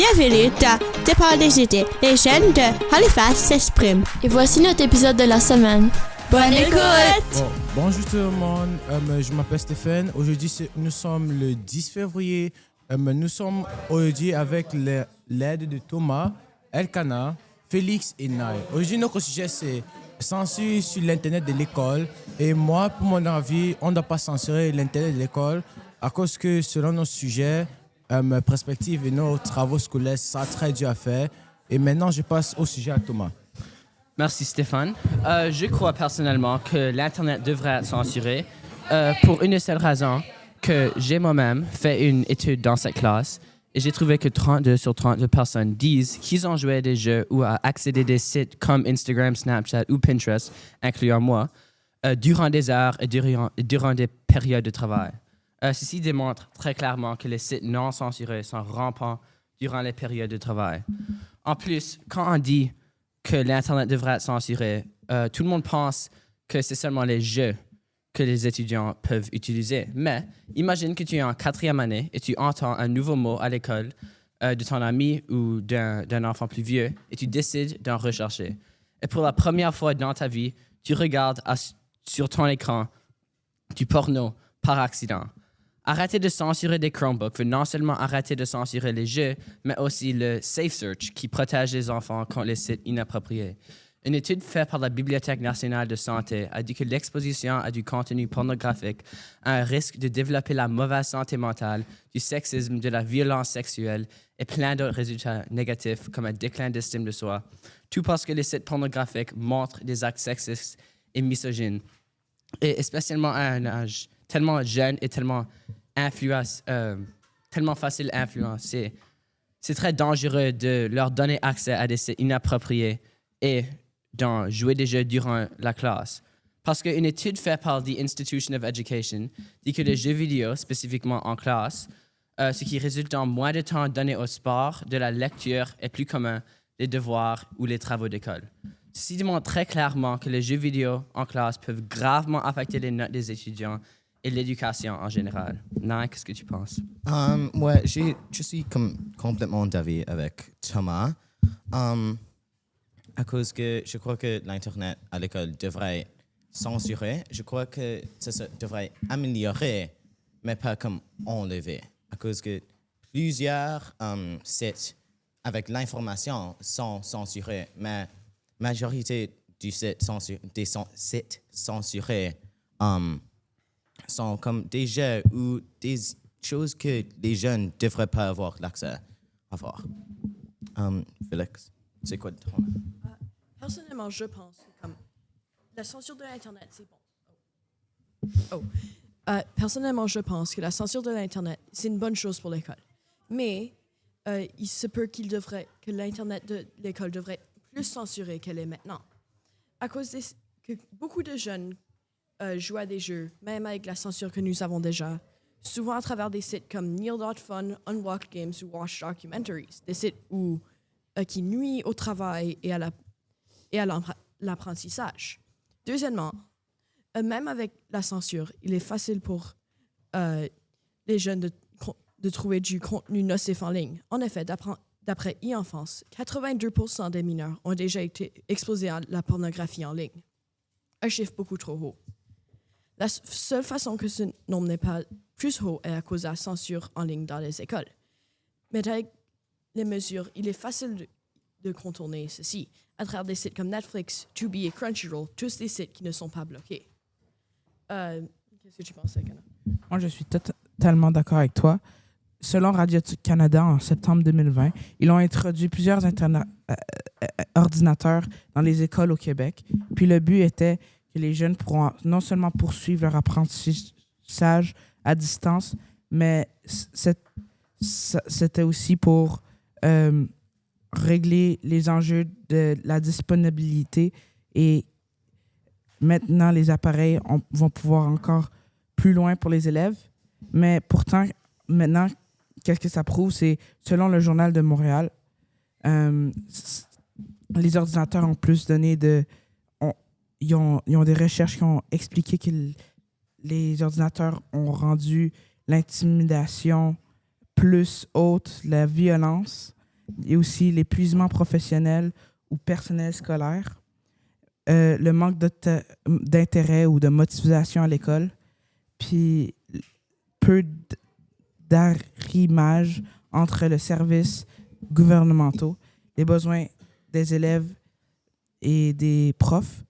Bienvenue dans Départ des idées. Les jeunes de Halifax s'expriment. Et voici notre épisode de la semaine. Bonne écoute! Bonjour tout le monde, je m'appelle Stéphane. Aujourd'hui, nous sommes le 10 février. Nous sommes aujourd'hui avec l'aide de Thomas, Elkana, Félix et Naï. Aujourd'hui, notre sujet, c'est censure sur l'Internet de l'école. Et moi, pour mon avis, on ne doit pas censurer l'Internet de l'école à cause que, selon nos sujets, mes perspectives et nos travaux scolaires, ça très dur à faire. Et maintenant, je passe au sujet à Thomas. Merci Stéphane. Je crois personnellement que l'Internet devrait être censuré pour une seule raison, que j'ai moi-même fait une étude dans cette classe et j'ai trouvé que 32 sur 32 personnes disent qu'ils ont joué à des jeux ou à accéder à des sites comme Instagram, Snapchat ou Pinterest, incluant moi, durant des heures et durant des périodes de travail. Ceci démontre très clairement que les sites non censurés sont rampants durant les périodes de travail. En plus, quand on dit que l'Internet devrait être censuré, tout le monde pense que c'est seulement les jeux que les étudiants peuvent utiliser. Mais imagine que tu es en 4e année et tu entends un nouveau mot à l'école de ton ami ou d'un enfant plus vieux et tu décides d'en rechercher. Et pour la première fois dans ta vie, tu regardes sur ton écran du porno par accident. Arrêter de censurer des Chromebooks veut non seulement arrêter de censurer les jeux, mais aussi le Safe Search qui protège les enfants contre les sites inappropriés. Une étude faite par la Bibliothèque nationale de santé a dit que l'exposition à du contenu pornographique a un risque de développer la mauvaise santé mentale, du sexisme, de la violence sexuelle et plein d'autres résultats négatifs comme un déclin d'estime de soi. Tout parce que les sites pornographiques montrent des actes sexistes et misogynes. Et spécialement à un âge tellement jeune et tellement facile à influencer. C'est très dangereux de leur donner accès à des sites inappropriés et d'en jouer des jeux durant la classe. Parce qu'une étude faite par The Institution of Education dit que les jeux vidéo, spécifiquement en classe, ce qui résulte en moins de temps donné au sport, de la lecture et plus commun les devoirs ou les travaux d'école. Ceci démontre très clairement que les jeux vidéo en classe peuvent gravement affecter les notes des étudiants et l'éducation en général. Naï, qu'est-ce que tu penses? Ouais, je suis complètement d'avis avec Thomas. À cause que je crois que l'Internet à l'école devrait censurer. Je crois que ça devrait améliorer, mais pas comme enlever. À cause que plusieurs sites avec l'information sont censurés, mais la majorité des sites censurés sont comme des jeux ou des choses que les jeunes ne devraient pas avoir l'accès à voir. Félix, c'est quoi ton avis? Personnellement, je pense que comme la censure de l'Internet, c'est bon. Personnellement, je pense que la censure de l'Internet, c'est une bonne chose pour l'école. Mais il se peut que l'Internet de l'école devrait être plus censuré qu'elle est maintenant. À cause que beaucoup de jeunes jouent à des jeux, même avec la censure que nous avons déjà, souvent à travers des sites comme Neil.fun, Unlocked Games ou Watch Documentaries, des sites qui nuisent au travail et à l'apprentissage. Deuxièmement, même avec la censure, il est facile pour les jeunes de trouver du contenu nocif en ligne. En effet, d'après e-enfance, 82% des mineurs ont déjà été exposés à la pornographie en ligne. Un chiffre beaucoup trop haut. La seule façon que ce nombre n'est pas plus haut est à cause de la censure en ligne dans les écoles. Mais avec les mesures, il est facile de contourner ceci à travers des sites comme Netflix, Tubi et Crunchyroll, tous des sites qui ne sont pas bloqués. Qu'est-ce que tu penses, Elkana? Moi, je suis totalement d'accord avec toi. Selon Radio-Canada, en septembre 2020, ils ont introduit plusieurs ordinateurs dans les écoles au Québec. Puis le but était que les jeunes pourront non seulement poursuivre leur apprentissage à distance, mais c'était aussi pour régler les enjeux de la disponibilité. Et maintenant, les appareils vont pouvoir encore plus loin pour les élèves. Mais pourtant, maintenant, qu'est-ce que ça prouve? C'est, selon le Journal de Montréal, les ordinateurs ont plus donné ils ont des recherches qui ont expliqué que les ordinateurs ont rendu l'intimidation plus haute, la violence. et aussi l'épuisement professionnel ou personnel scolaire, le manque d'intérêt ou de motivation à l'école, puis peu d'arrimage entre le service gouvernementaux, les besoins des élèves et des profs.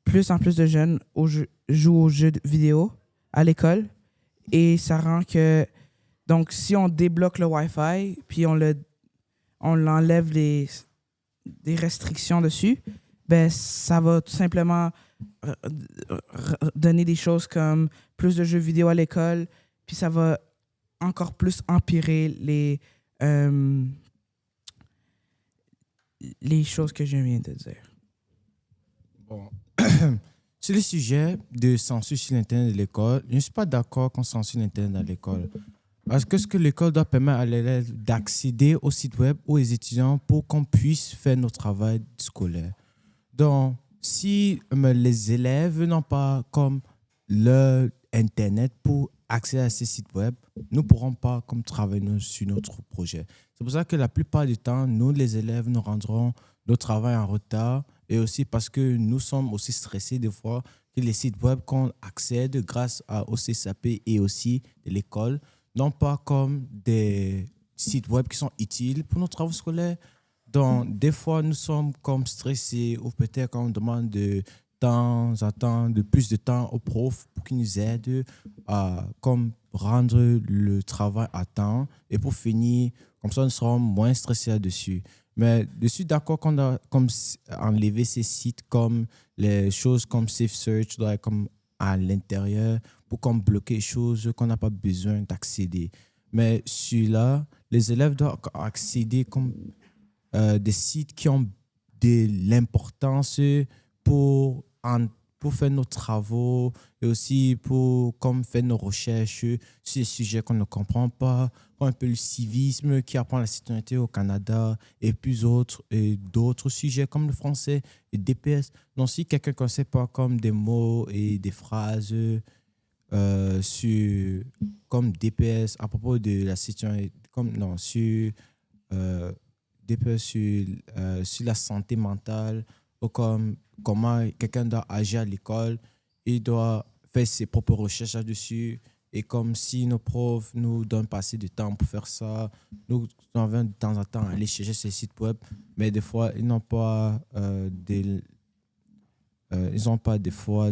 Plus en plus de jeunes jouent aux jeux vidéo à l'école et ça rend que... Donc, si on débloque le Wi-Fi puis on l'enlève des restrictions dessus, ben ça va tout simplement donner des choses comme plus de jeux vidéo à l'école, puis ça va encore plus empirer les choses que je viens de dire. Bon. Sur le sujet de censure sur l'Internet de l'école, je ne suis pas d'accord qu'on censure l'Internet à l'école. Parce que ce que l'école doit permettre à l'élève d'accéder au site web ou aux étudiants pour qu'on puisse faire notre travail scolaire. Donc, si les élèves n'ont pas comme leur Internet pour accéder à ces sites web, nous ne pourrons pas comme travailler sur notre projet. C'est pour ça que la plupart du temps, nous, les élèves, nous rendrons notre travail en retard et aussi parce que nous sommes aussi stressés des fois que les sites web qu'on accède grâce au CSAP et aussi de l'école non pas comme des sites web qui sont utiles pour nos travaux scolaires. Donc, des fois, nous sommes comme stressés ou peut-être qu'on demande de temps en temps, de plus de temps aux profs pour qu'ils nous aident à comme rendre le travail à temps. Et pour finir, comme ça, nous serons moins stressés là-dessus. Mais je suis d'accord qu'on a comme enlevé ces sites comme les choses comme Safe Search doit être comme à l'intérieur pour comme bloquer les choses qu'on n'a pas besoin d'accéder. Mais celui-là, les élèves doivent accéder comme des sites qui ont de l'importance pour faire nos travaux et aussi pour comme faire nos recherches sur des sujets qu'on ne comprend pas, comme un peu le civisme qui apprend la citoyenneté au Canada et plus d'autres sujets comme le français et DPS. Donc, si quelqu'un ne sait pas comme des mots et des phrases sur comme DPS à propos de la citoyenneté, sur DPS sur la santé mentale ou comme comment quelqu'un doit agir à l'école, il doit faire ses propres recherches là-dessus. Et comme si nos profs nous donnent pas assez de temps pour faire ça, nous devons de temps en temps aller chercher ces sites web, mais des fois, ils n'ont pas des fois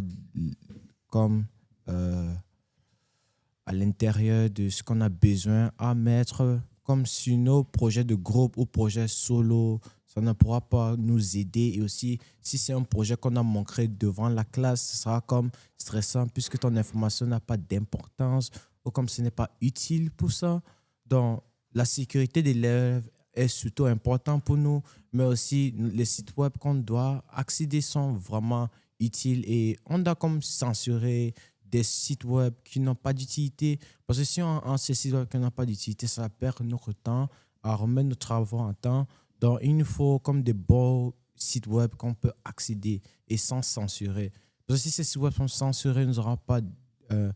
comme à l'intérieur de ce qu'on a besoin à mettre comme sur nos projets de groupe ou projets solo. Ça ne pourra pas nous aider. Et aussi, si c'est un projet qu'on a manqué devant la classe, ce sera comme stressant puisque ton information n'a pas d'importance ou comme ce n'est pas utile pour ça. Donc, la sécurité des élèves est surtout importante pour nous, mais aussi les sites web qu'on doit accéder sont vraiment utiles et on doit comme censurer des sites web qui n'ont pas d'utilité. Parce que si on a ces sites web qui n'ont pas d'utilité, ça perd notre temps à remettre nos travaux en temps. Donc, il nous faut comme des beaux sites web qu'on peut accéder et sans censurer. Parce que si ces sites web sont censurés, nous ne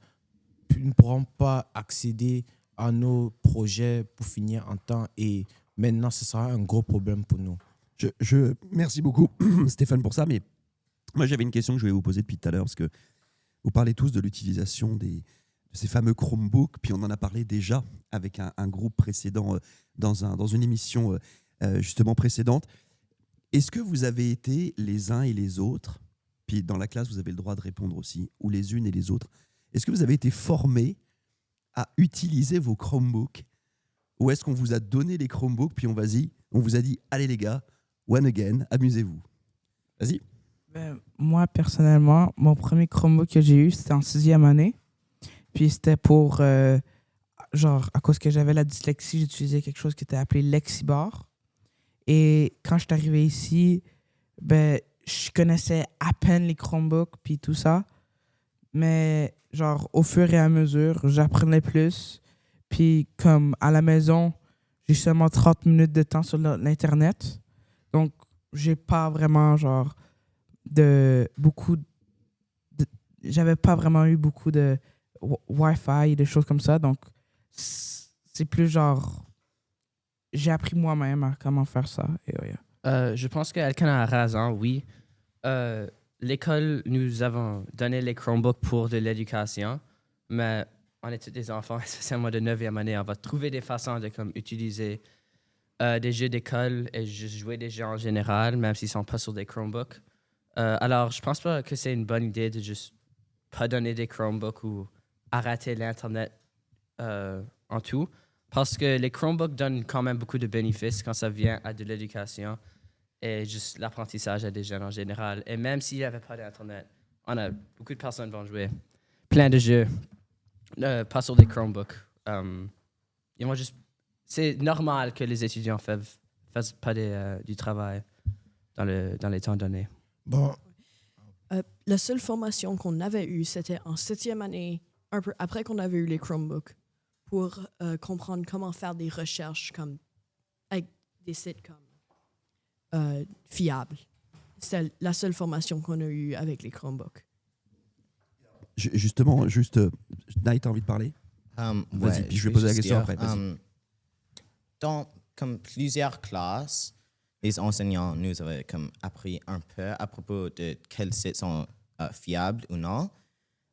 pourrons pas accéder à nos projets pour finir en temps. Et maintenant, ce sera un gros problème pour nous. Merci beaucoup, Stéphane, pour ça. Mais moi, j'avais une question que je voulais vous poser depuis tout à l'heure parce que vous parlez tous de l'utilisation de ces fameux Chromebooks. Puis on en a parlé déjà avec un groupe précédent dans une émission justement précédente. Est-ce que vous avez été les uns et les autres, puis dans la classe, vous avez le droit de répondre aussi, ou les unes et les autres, est-ce que vous avez été formés à utiliser vos Chromebooks? Ou est-ce qu'on vous a donné les Chromebooks, puis on vous a dit, allez les gars, one again, amusez-vous? Vas-y. Moi, personnellement, mon premier Chromebook que j'ai eu, c'était en 6e année. Puis c'était pour, à cause que j'avais la dyslexie, j'utilisais quelque chose qui était appelé Lexibar. Et quand je suis arrivé ici, je connaissais à peine les Chromebooks puis tout ça. Mais au fur et à mesure, j'apprenais plus. Puis comme à la maison, j'ai seulement 30 minutes de temps sur l'Internet. Donc, j'ai pas vraiment j'avais pas vraiment eu beaucoup de Wi-Fi et des choses comme ça. Donc, c'est plus j'ai appris moi-même à comment faire ça. Et ouais. Je pense qu'Elkana a raison, oui. L'école, nous avons donné les Chromebooks pour de l'éducation, mais on est tous des enfants, spécialement de 9e année. On va trouver des façons de comme, utiliser des jeux d'école et juste jouer des jeux en général, même s'ils ne sont pas sur des Chromebooks. Alors, je pense pas que c'est une bonne idée de juste pas donner des Chromebooks ou arrêter l'Internet en tout, parce que les Chromebooks donnent quand même beaucoup de bénéfices quand ça vient à de l'éducation et juste l'apprentissage à des jeunes en général. Et même s'il n'y avait pas d'Internet, beaucoup de personnes vont jouer plein de jeux, pas sur des Chromebooks. Ils vont juste, c'est normal que les étudiants fassent pas du travail dans les temps donnés. Bon, La seule formation qu'on avait eue, c'était en 7e année, un peu après qu'on avait eu les Chromebooks, pour comprendre comment faire des recherches avec des sites fiables. C'était la seule formation qu'on a eue avec les Chromebooks. Justement, Nai, t'as envie de parler? Vas-y, puis je vais poser la question après. Dans comme plusieurs classes, les enseignants nous avaient comme appris un peu à propos de quels sites sont fiables ou non,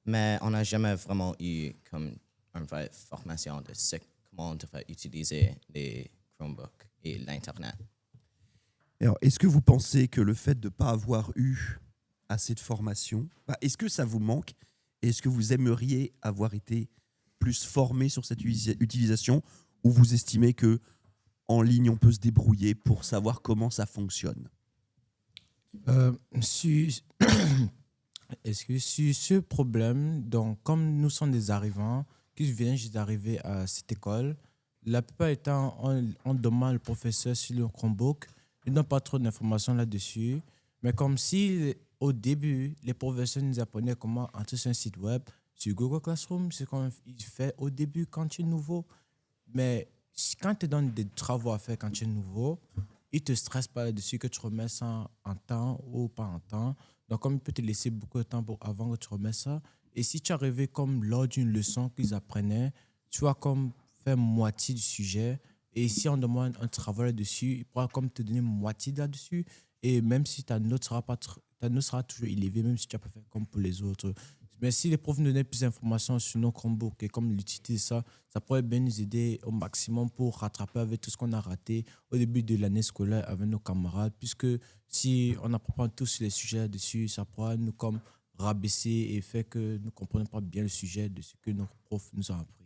mais on n'a jamais vraiment eu comme une vraie formation de comment on devrait utiliser les Chromebooks et l'Internet. Alors, est-ce que vous pensez que le fait de ne pas avoir eu assez de formation, est-ce que ça vous manque? Est-ce que vous aimeriez avoir été plus formé sur cette utilisation, ou vous estimez que en ligne, on peut se débrouiller pour savoir comment ça fonctionne? Est-ce que sur ce problème, donc, comme nous sommes des arrivants, qui viennent juste d'arriver à cette école, la plupart du temps, on demande le professeur sur le Chromebook, il n'a pas trop d'informations là-dessus, mais comme si au début, les professeurs nous apprenaient comment entrer sur un site web, sur Google Classroom, c'est comme il fait au début quand tu es nouveau, mais quand tu donnes des travaux à faire quand tu es nouveau, il ne te stresse pas là-dessus que tu remets ça en temps ou pas en temps. Donc, comme il peut te laisser beaucoup de temps avant que tu remettes ça. Et si tu arrivais comme lors d'une leçon qu'ils apprenaient, tu vas comme faire moitié du sujet. Et si on demande un travail là-dessus, il pourra comme te donner moitié là-dessus. Et même si ta note sera toujours élevée, même si tu n'as pas fait comme pour les autres. Mais si les profs nous donnaient plus d'informations sur nos Chromebooks et comme l'utiliser ça pourrait bien nous aider au maximum pour rattraper avec tout ce qu'on a raté au début de l'année scolaire avec nos camarades. Puisque si on n'apprend pas tous les sujets là-dessus, ça pourra nous comme rabaisser et faire que nous ne comprenons pas bien le sujet de ce que nos profs nous ont appris.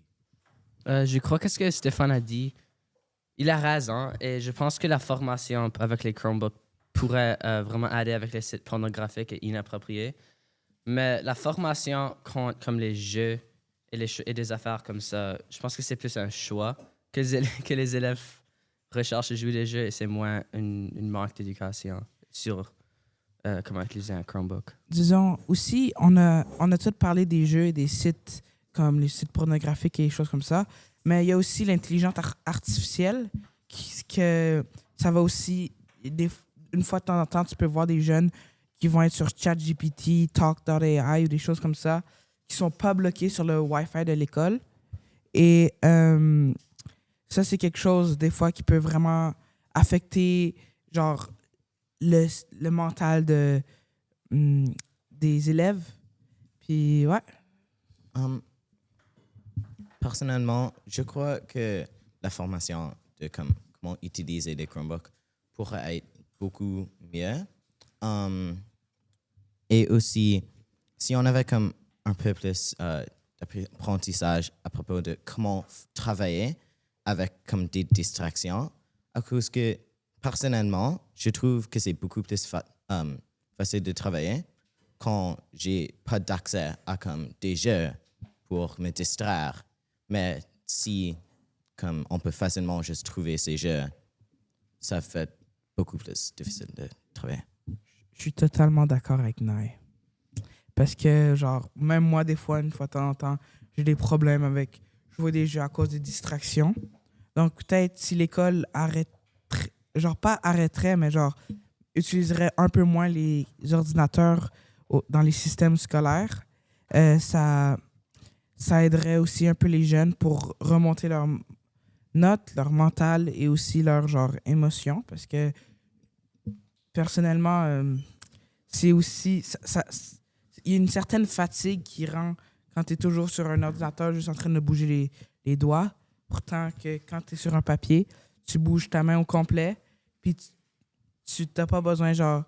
Je crois que ce que Stéphane a dit, il a raison. Et je pense que la formation avec les Chromebooks pourrait vraiment aider avec les sites pornographiques et inappropriés. Mais la formation comme les jeux et des affaires comme ça, je pense que c'est plus un choix que les élèves recherchent et jouent des jeux, et c'est moins une manque d'éducation sur comment utiliser un Chromebook. Disons, aussi, on a tout parlé des jeux et des sites comme les sites pornographiques et des choses comme ça, mais il y a aussi l'intelligence artificielle que ça va aussi... Une fois de temps en temps, tu peux voir des jeunes qui vont être sur ChatGPT, Talk.ai ou des choses comme ça, qui sont pas bloqués sur le Wi-Fi de l'école. Et ça, c'est quelque chose, des fois, qui peut vraiment affecter, genre, le mental des élèves. Puis, ouais. Personnellement, je crois que la formation de comment utiliser les Chromebooks pourrait être beaucoup mieux. Et aussi, si on avait comme un peu plus d'apprentissage à propos de comment travailler avec comme des distractions, à cause que personnellement, je trouve que c'est beaucoup plus facile de travailler quand j'ai pas d'accès à comme des jeux pour me distraire. Mais si comme on peut facilement juste trouver ces jeux, ça fait beaucoup plus difficile de travailler. Je suis totalement d'accord avec Nai. Parce que, genre, même moi, des fois, une fois de temps en temps, j'ai des problèmes avec jouer des jeux à cause des distractions. Donc, peut-être si l'école pas arrêterait, mais genre, utiliserait un peu moins les ordinateurs dans les systèmes scolaires, ça aiderait aussi un peu les jeunes pour remonter notes, leur mental et aussi leur genre émotion. Parce que personnellement, c'est aussi. Il y a une certaine fatigue qui rend quand tu es toujours sur un ordinateur juste en train de bouger les doigts. Pourtant que quand tu es sur un papier, tu bouges ta main au complet, puis tu n'as pas besoin, genre,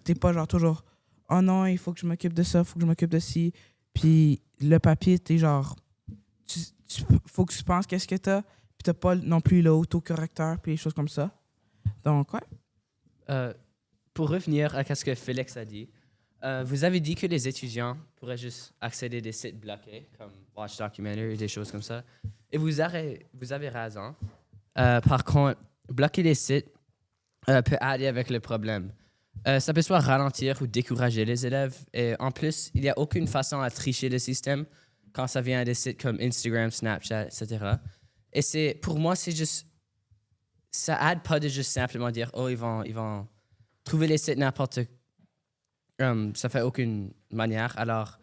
t'es pas genre toujours, oh non, il faut que je m'occupe de ça, il faut que je m'occupe de ci. Puis le papier, t'es genre, faut que tu penses qu'est-ce que t'as, puis t'as pas non plus l'autocorrecteur, puis les choses comme ça. Donc, ouais. Pour revenir à ce que Félix a dit, vous avez dit que les étudiants pourraient juste accéder à des sites bloqués, comme Watch Documentary, des choses comme ça. Et vous avez raison. Par contre, bloquer les sites peut aider avec le problème. Ça peut soit ralentir ou décourager les élèves. Et en plus, il n'y a aucune façon à tricher le système quand ça vient à des sites comme Instagram, Snapchat, etc. Et pour moi, c'est juste... Ça aide pas de juste simplement dire « Oh, ils vont trouver les sites n'importe ça fait aucune manière. Alors,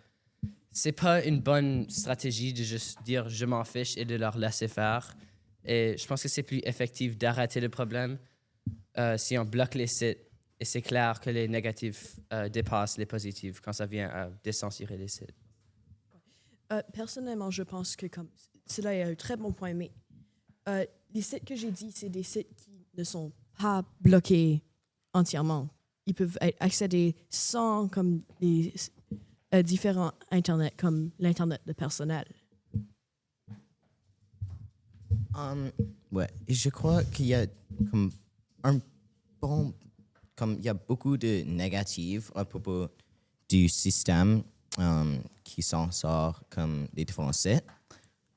c'est pas une bonne stratégie de juste dire je m'en fiche et de leur laisser faire. Et je pense que c'est plus effectif d'arrêter le problème si on bloque les sites. Et c'est clair que les négatifs dépassent les positifs quand ça vient à décensurer les sites. Personnellement, je pense que comme cela est un très bon point, mais les sites que j'ai dit, c'est des sites qui ne sont pas bloqués entièrement. Ils peuvent être accédés sans comme les différents Internet, comme l'Internet de personnel. Ouais, et je crois qu'il y a comme comme il y a beaucoup de négatifs à propos du système qui s'en sort comme les différents sites,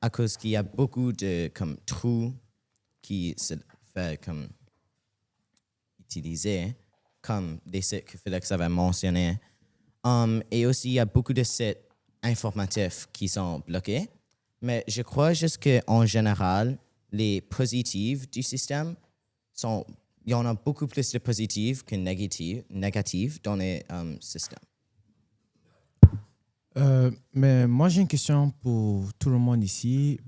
à cause qu'il y a beaucoup de comme trous qui se fait comme utiliser comme des sites que Félix avait mentionnés. Et aussi, il y a beaucoup de sites informatifs qui sont bloqués. Mais je crois juste qu'en général, les positifs du système sont... Il y en a beaucoup plus de positifs que négatifs dans les systèmes. Mais moi, j'ai une question pour tout le monde ici.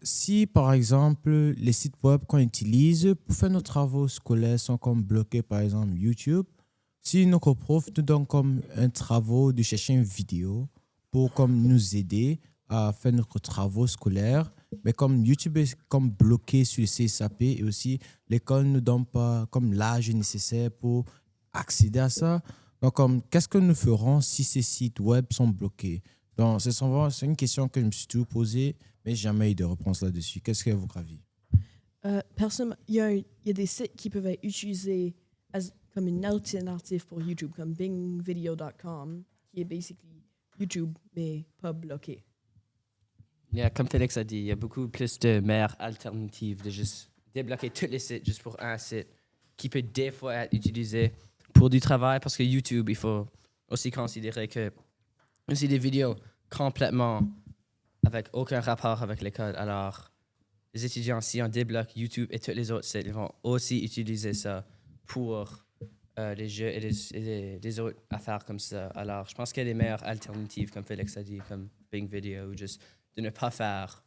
Si, par exemple, les sites web qu'on utilise pour faire nos travaux scolaires sont comme bloqués, par exemple, YouTube, si notre prof nous donne comme un travail de chercher une vidéo pour comme nous aider à faire notre travaux scolaires, mais comme YouTube est comme bloqué sur le CSAP et aussi l'école ne donne pas comme l'âge nécessaire pour accéder à ça. Donc, qu'est-ce que nous ferons si ces sites web sont bloqués? Donc, c'est une question que je me suis toujours posée, mais jamais eu de réponse là-dessus. Qu'est-ce que vous avis? Personnellement, il y a des sites qui peuvent être utilisés comme une alternative pour YouTube, comme bingvideo.com, qui est basically YouTube, mais pas bloqué. Yeah, comme Félix a dit, il y a beaucoup plus de meilleures alternatives de juste débloquer tous les sites juste pour un site qui peut des fois être utilisé pour du travail, parce que YouTube, il faut aussi considérer que aussi des vidéos complètement avec aucun rapport avec l'école. Alors, les étudiants, si on débloque YouTube et tous les autres sites, ils vont aussi utiliser ça pour les jeux et les autres affaires comme ça. Alors, je pense qu'il y a des meilleures alternatives, comme Félix a dit, comme Bing Video, ou juste de ne pas faire,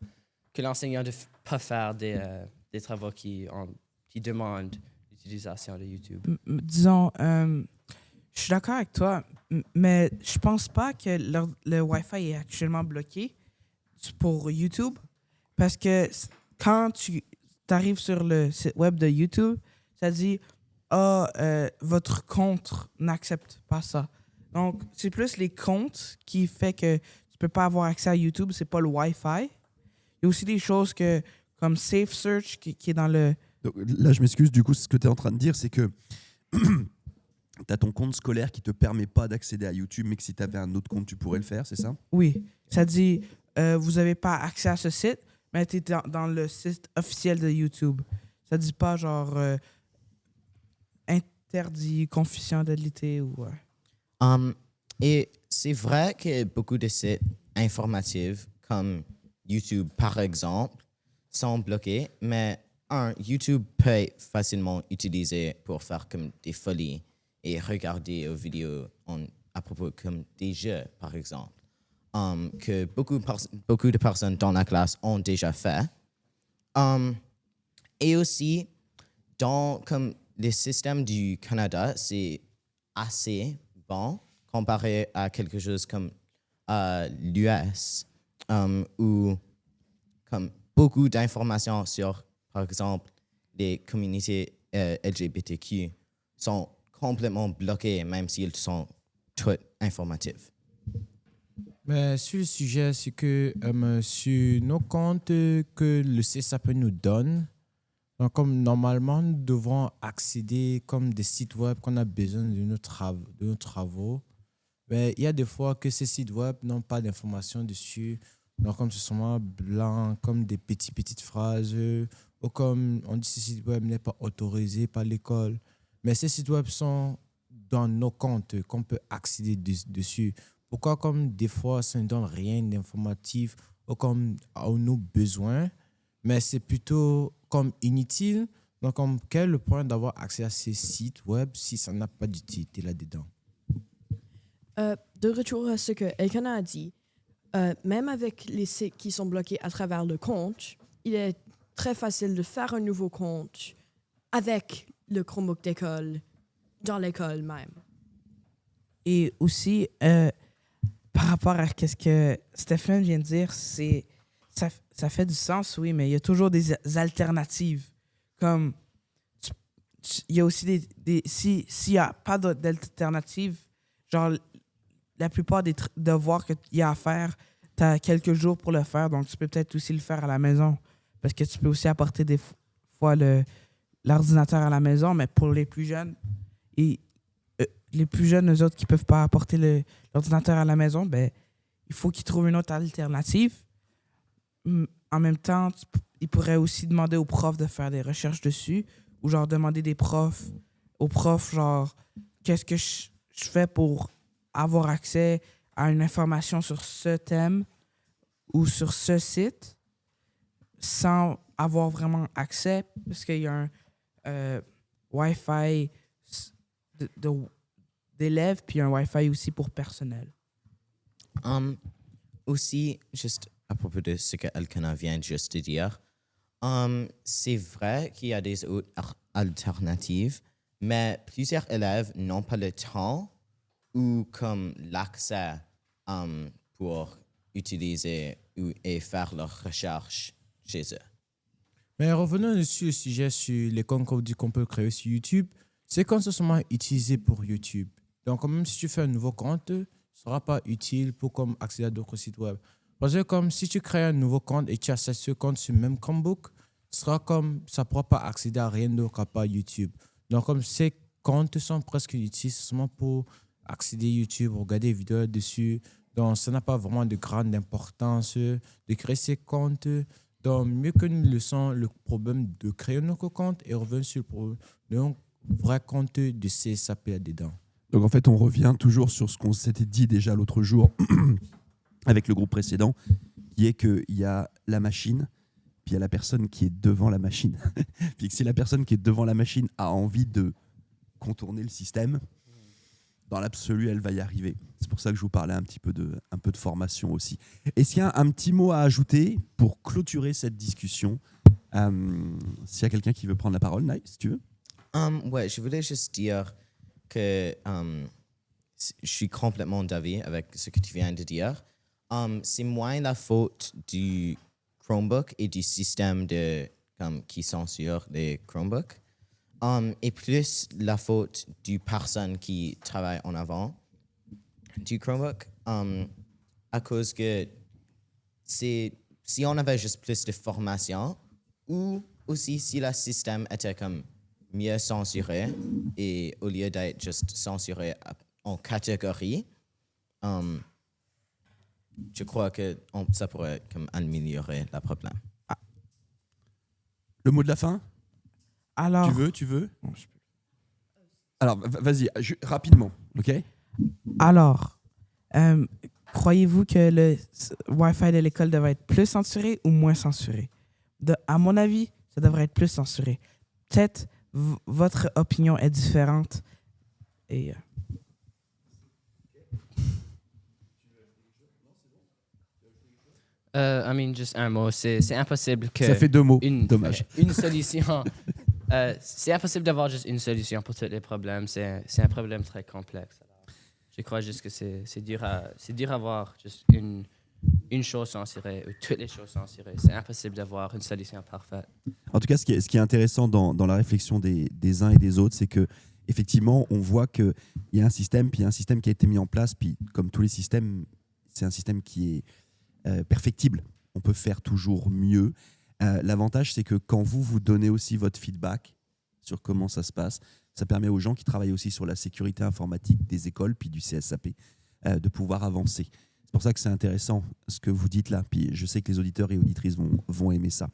que l'enseignant de ne pas faire des travaux qui demandent l'utilisation de YouTube. Disons, je suis d'accord avec toi, mais je pense pas que le Wi-Fi est actuellement bloqué pour YouTube, parce que quand tu arrives sur le site web de YouTube, ça dit votre compte n'accepte pas ça. Donc, c'est plus les comptes qui fait que tu peux pas avoir accès à YouTube, c'est pas le Wi-Fi. Il y a aussi des choses comme Safe Search qui est dans le... Donc, là, je m'excuse, du coup, ce que tu es en train de dire, c'est que tu as ton compte scolaire qui te permet pas d'accéder à YouTube, mais que si tu avais un autre compte, tu pourrais le faire, c'est ça? Oui, ça dit vous n'avez pas accès à ce site, mais tu es dans le site officiel de YouTube. Ça dit pas genre interdit, confidentialité ou... Et c'est vrai que beaucoup de sites informatifs comme YouTube, par exemple, sont bloqués, mais YouTube peut être facilement utilisé pour faire comme des folies et regarder aux vidéos à propos comme des jeux, par exemple, que beaucoup de personnes dans la classe ont déjà fait. Et aussi, dans comme les systèmes du Canada, c'est assez bon comparé à quelque chose comme l'US, où comme beaucoup d'informations sur, par exemple, les communautés LGBTQ sont complètement bloquées, même s'ils sont toutes informatives. Mais sur le sujet, c'est que sur nos comptes que le CSAP nous donne, donc, comme normalement, nous devons accéder comme des sites web qu'on a besoin de nos travaux. Mais il y a des fois que ces sites web n'ont pas d'informations dessus. Donc, comme c'est seulement blanc, comme des petites phrases, ou comme on dit, ce site web n'est pas autorisé par l'école. Mais ces sites web sont dans nos comptes qu'on peut accéder dessus. Pourquoi, comme des fois, ça ne donne rien d'informatif ou comme à nos besoins, mais c'est plutôt comme inutile. Donc, comme, quel est le point d'avoir accès à ces sites web si ça n'a pas d'utilité là-dedans? De retour à ce que Elkana a dit, même avec les sites qui sont bloqués à travers le compte, il est très facile de faire un nouveau compte avec le Chromebook d'école, dans l'école même. Et aussi, par rapport à ce que Stéphane vient de dire, ça fait du sens, oui, mais il y a toujours des alternatives. Comme, il y a aussi s'il n'y a pas d'alternative, genre, la plupart des devoirs qu'il y a à faire, tu as quelques jours pour le faire, donc tu peux peut-être aussi le faire à la maison. Parce que tu peux aussi apporter des fois l'ordinateur à la maison, mais pour les plus jeunes, eux autres qui ne peuvent pas apporter l'ordinateur à la maison, ben, il faut qu'ils trouvent une autre alternative. En même temps, ils pourraient aussi demander aux profs de faire des recherches dessus, ou genre demander aux profs, genre, qu'est-ce que je fais pour avoir accès à une information sur ce thème ou sur ce site sans avoir vraiment accès, parce qu'il y a un Wi-Fi d'élèves puis un Wi-Fi aussi pour personnel. Aussi, juste à propos de ce que Elkana vient juste de dire, c'est vrai qu'il y a des autres alternatives, mais plusieurs élèves n'ont pas le temps ou comme l'accès pour utiliser et faire leurs recherches chez eux. Mais revenons sur le sujet sur les comptes qu'on peut créer sur YouTube. Ces comptes sont seulement utilisés pour YouTube. Donc, même si tu fais un nouveau compte, ce ne sera pas utile pour comme accéder à d'autres sites web. Parce que comme si tu crées un nouveau compte et tu accèdes ce compte sur le même Chromebook, ça ne pourra pas accéder à rien d'autre qu'à part YouTube. Donc, comme ces comptes sont presque inutiles, c'est seulement pour accéder à YouTube, regarder des vidéos dessus. Donc, ça n'a pas vraiment de grande importance de créer ces comptes. Donc, mieux que nous laissons le problème de créer notre compte et revenir sur le vrai compte de CSAP là-dedans. Donc en fait, on revient toujours sur ce qu'on s'était dit déjà l'autre jour avec le groupe précédent, qui est qu'il y a la machine, puis il y a la personne qui est devant la machine. Puis que si la personne qui est devant la machine a envie de contourner le système, dans l'absolu, elle va y arriver. C'est pour ça que je vous parlais un peu de formation aussi. Est-ce qu'il y a un petit mot à ajouter pour clôturer cette discussion? S'il y a quelqu'un qui veut prendre la parole, Naï, si tu veux. Ouais, je voulais juste dire que je suis complètement d'avis avec ce que tu viens de dire. C'est moins la faute du Chromebook et du système qui censure les Chromebooks, et plus la faute du personne qui travaille en avant du Chromebook, à cause que si on avait juste plus de formation, ou aussi si le système était comme mieux censuré et au lieu d'être juste censuré en catégorie, je crois que ça pourrait comme améliorer le problème. Le mot de la fin? Alors, Tu veux Alors, vas-y, rapidement, ok? Alors, croyez-vous que le Wi-Fi de l'école devrait être plus censuré ou moins censuré? À mon avis, ça devrait être plus censuré. Peut-être votre opinion est différente. Et Juste un mot. C'est impossible que... Ça fait 2 mots, une, dommage. Une solution. C'est impossible d'avoir juste une solution pour tous les problèmes. C'est un problème très complexe. Alors, je crois juste que c'est dur à voir juste une chose censurée ou toutes les choses censurées. C'est impossible d'avoir une solution parfaite. En tout cas, ce qui est intéressant dans la réflexion des uns et des autres, c'est que effectivement, on voit qu'il y a un système, puis il y a un système qui a été mis en place, puis comme tous les systèmes, c'est un système qui est perfectible. On peut faire toujours mieux. L'avantage, c'est que quand vous donnez aussi votre feedback sur comment ça se passe, ça permet aux gens qui travaillent aussi sur la sécurité informatique des écoles, puis du CSAP, de pouvoir avancer. C'est pour ça que c'est intéressant ce que vous dites là. Puis je sais que les auditeurs et auditrices vont aimer ça.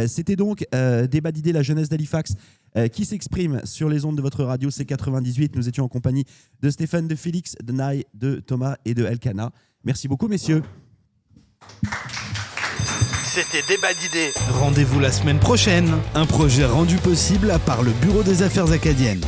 C'était donc Débat d'idées, la jeunesse d'Halifax qui s'exprime sur les ondes de votre radio C98. Nous étions en compagnie de Stéphane, de Félix, de Naï, de Thomas et de Elkana. Merci beaucoup, messieurs. C'était Débat d'idées. Rendez-vous la semaine prochaine. Un projet rendu possible par le Bureau des Affaires acadiennes.